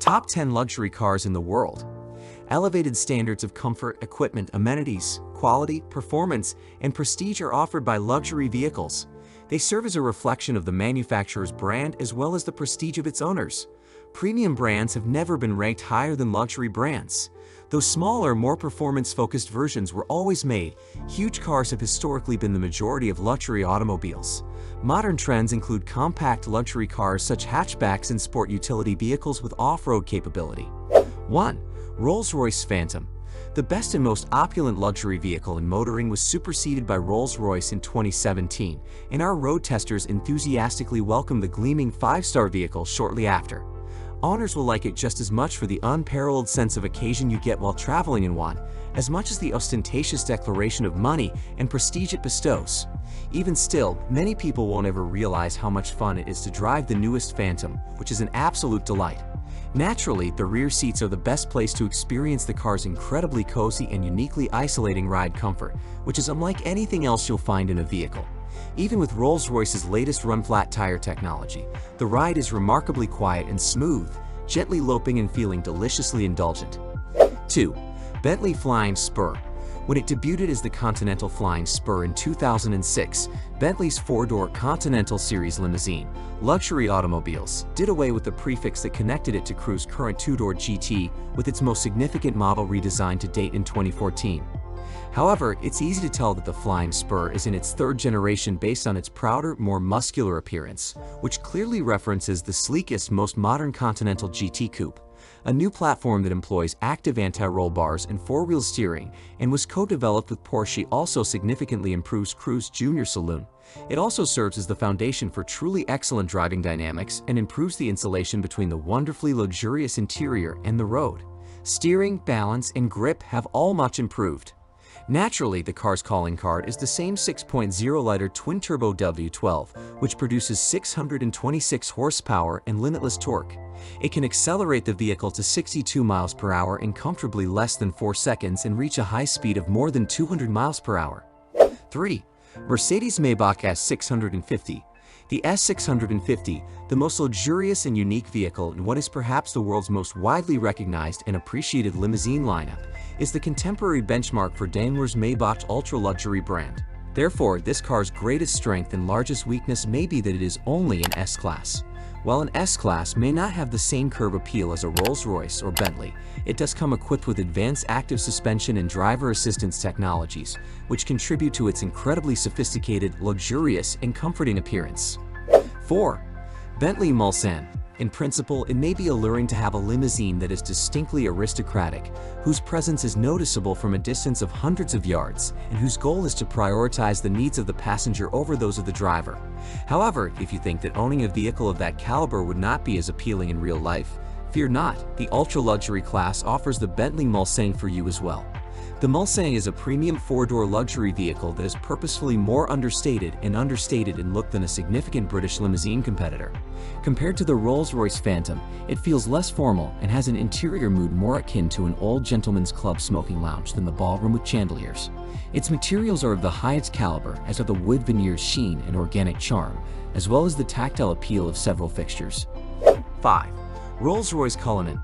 Top 10 luxury cars in the world. Elevated standards of comfort, equipment, amenities, quality, performance, and prestige are offered by luxury vehicles. They serve as a reflection of the manufacturer's brand as well as the prestige of its owners. Premium brands have never been ranked higher than luxury brands. Though smaller, more performance-focused versions were always made, huge cars have historically been the majority of luxury automobiles. Modern trends include compact luxury cars such as hatchbacks and sport utility vehicles with off-road capability. 1. Rolls-Royce Phantom. The best and most opulent luxury vehicle in motoring was superseded by Rolls-Royce in 2017, and our road testers enthusiastically welcomed the gleaming 5-star vehicle shortly after. Owners will like it just as much for the unparalleled sense of occasion you get while traveling in one, as much as the ostentatious declaration of money and prestige it bestows. Even still, many people won't ever realize how much fun it is to drive the newest Phantom, which is an absolute delight. Naturally, the rear seats are the best place to experience the car's incredibly cozy and uniquely isolating ride comfort, which is unlike anything else you'll find in a vehicle. Even with Rolls-Royce's latest run-flat tire technology, the ride is remarkably quiet and smooth, gently loping and feeling deliciously indulgent. 2. Bentley Flying Spur. When it debuted as the Continental Flying Spur in 2006, Bentley's 4-door Continental Series limousine, luxury automobiles, did away with the prefix that connected it to Cruise's current 2-door GT, with its most significant model redesigned to date in 2014. However, it's easy to tell that the Flying Spur is in its third generation based on its prouder, more muscular appearance, which clearly references the sleekest, most modern Continental GT Coupe. A new platform that employs active anti-roll bars and four-wheel steering and was co-developed with Porsche also significantly improves Cruise Junior Saloon. It also serves as the foundation for truly excellent driving dynamics and improves the insulation between the wonderfully luxurious interior and the road. Steering, balance, and grip have all much improved. Naturally, the car's calling card is the same 6.0-liter twin-turbo W12, which produces 626 horsepower and limitless torque. It can accelerate the vehicle to 62 miles per hour in comfortably less than 4 seconds and reach a high speed of more than 200 miles per hour. 3. Mercedes-Maybach S650. The S650, the most luxurious and unique vehicle in what is perhaps the world's most widely recognized and appreciated limousine lineup, is the contemporary benchmark for Daimler's Maybach ultra-luxury brand. Therefore, this car's greatest strength and largest weakness may be that it is only an S-Class. While an S-Class may not have the same curb appeal as a Rolls-Royce or Bentley, it does come equipped with advanced active suspension and driver assistance technologies, which contribute to its incredibly sophisticated, luxurious, and comforting appearance. 4. Bentley Mulsanne. In principle, it may be alluring to have a limousine that is distinctly aristocratic, whose presence is noticeable from a distance of hundreds of yards, and whose goal is to prioritize the needs of the passenger over those of the driver. However, if you think that owning a vehicle of that caliber would not be as appealing in real life, fear not, the ultra-luxury class offers the Bentley Mulsanne for you as well. The Mulsanne is a premium 4-door luxury vehicle that is purposefully more understated in look than a significant British limousine competitor. Compared to the Rolls-Royce Phantom, it feels less formal and has an interior mood more akin to an old gentleman's club smoking lounge than the ballroom with chandeliers. Its materials are of the highest caliber, as are the wood veneer's sheen and organic charm, as well as the tactile appeal of several fixtures. 5. Rolls-Royce Cullinan.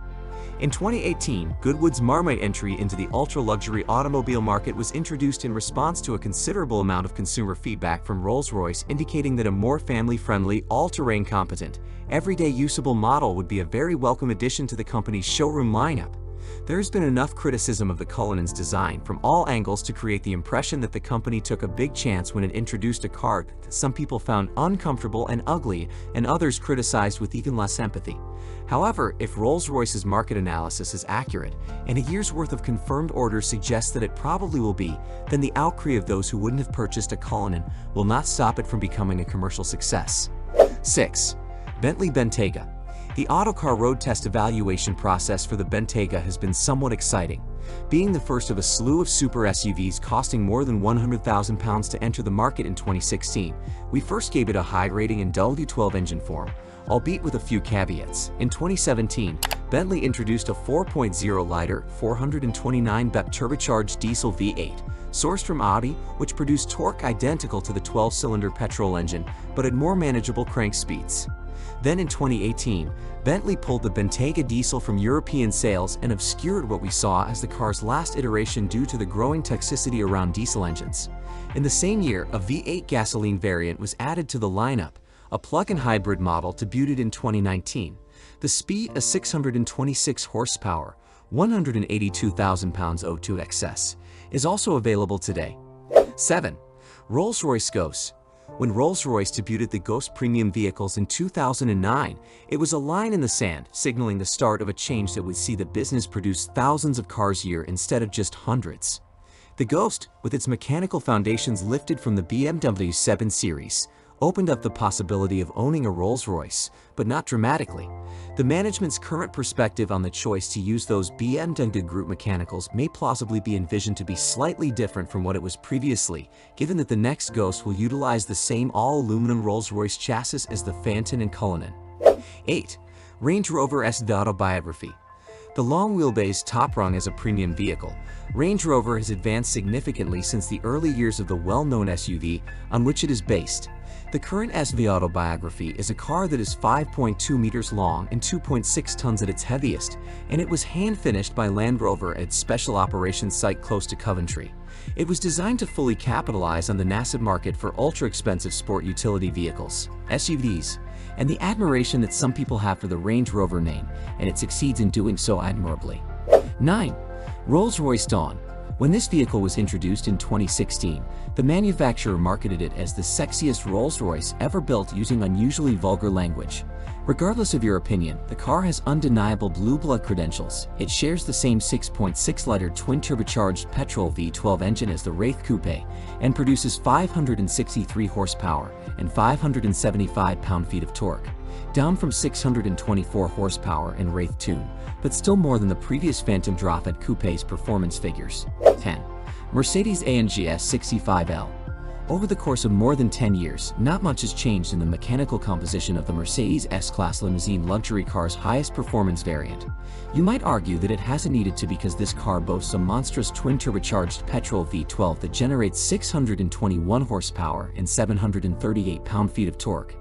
In 2018, Goodwood's Marmite entry into the ultra-luxury automobile market was introduced in response to a considerable amount of consumer feedback from Rolls-Royce indicating that a more family-friendly, all-terrain competent, everyday usable model would be a very welcome addition to the company's showroom lineup. There has been enough criticism of the Cullinan's design from all angles to create the impression that the company took a big chance when it introduced a car that some people found uncomfortable and ugly, and others criticized with even less empathy. However, if Rolls-Royce's market analysis is accurate, and a year's worth of confirmed orders suggests that it probably will be, then the outcry of those who wouldn't have purchased a Cullinan will not stop it from becoming a commercial success. 6. Bentley Bentayga. The Autocar road test evaluation process for the Bentayga has been somewhat exciting. Being the first of a slew of super SUVs costing more than £100,000 to enter the market in 2016, we first gave it a high rating in W12 engine form, albeit with a few caveats. In 2017, Bentley introduced a 4.0-liter, 429 BP turbocharged diesel V8, sourced from Audi, which produced torque identical to the 12-cylinder petrol engine, but at more manageable crank speeds. Then in 2018, Bentley pulled the Bentayga diesel from European sales and obscured what we saw as the car's last iteration due to the growing toxicity around diesel engines. In the same year, a V8 gasoline variant was added to the lineup, a plug-in hybrid model debuted in 2019. The Speed, a 626 horsepower, 182,000 pounds O2 excess, is also available today. 7. Rolls-Royce Ghost. When Rolls-Royce debuted the Ghost premium vehicles in 2009, it was a line in the sand, signaling the start of a change that would see the business produce thousands of cars a year instead of just hundreds. The Ghost, with its mechanical foundations lifted from the BMW 7 Series, opened up the possibility of owning a Rolls-Royce, but not dramatically. The management's current perspective on the choice to use those BMW Group mechanicals may plausibly be envisioned to be slightly different from what it was previously, given that the next Ghost will utilize the same all-aluminum Rolls-Royce chassis as the Phantom and Cullinan. 8. Range Rover SV Autobiography. The long-wheelbase top rung as a premium vehicle, Range Rover has advanced significantly since the early years of the well-known SUV on which it is based. The current SV Autobiography is a car that is 5.2 meters long and 2.6 tons at its heaviest, and it was hand-finished by Land Rover at its special operations site close to Coventry. It was designed to fully capitalize on the nascent market for ultra-expensive sport utility vehicles, SUVs, and the admiration that some people have for the Range Rover name, and it succeeds in doing so admirably. 9. Rolls-Royce Dawn. When this vehicle was introduced in 2016, the manufacturer marketed it as the sexiest Rolls-Royce ever built using unusually vulgar language. Regardless of your opinion, the car has undeniable blue blood credentials. It shares the same 6.6-liter twin-turbocharged petrol V12 engine as the Wraith Coupe and produces 563 horsepower and 575 pound-feet of torque, down from 624 horsepower in Wraith 2, but still more than the previous Phantom Drophet Coupe's performance figures. 10. Mercedes-AMG S65L. Over the course of more than 10 years, not much has changed in the mechanical composition of the Mercedes S-Class limousine luxury car's highest performance variant. You might argue that it hasn't needed to because this car boasts a monstrous twin-turbocharged petrol V12 that generates 621 horsepower and 738 pound-feet of torque.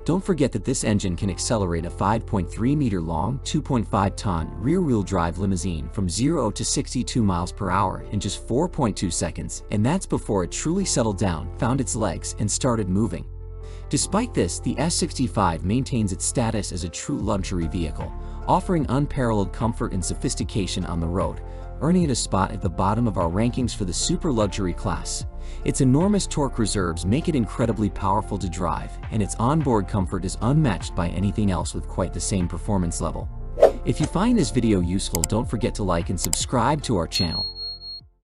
Don't forget that this engine can accelerate a 5.3-meter-long, 2.5-ton rear-wheel drive limousine from 0 to 62 miles per hour in just 4.2 seconds, and that's before it truly settled down, found its legs, and started moving. Despite this, the S65 maintains its status as a true luxury vehicle, offering unparalleled comfort and sophistication on the road, earning it a spot at the bottom of our rankings for the super luxury class. Its enormous torque reserves make it incredibly powerful to drive, and its onboard comfort is unmatched by anything else with quite the same performance level. If you find this video useful, don't forget to like and subscribe to our channel.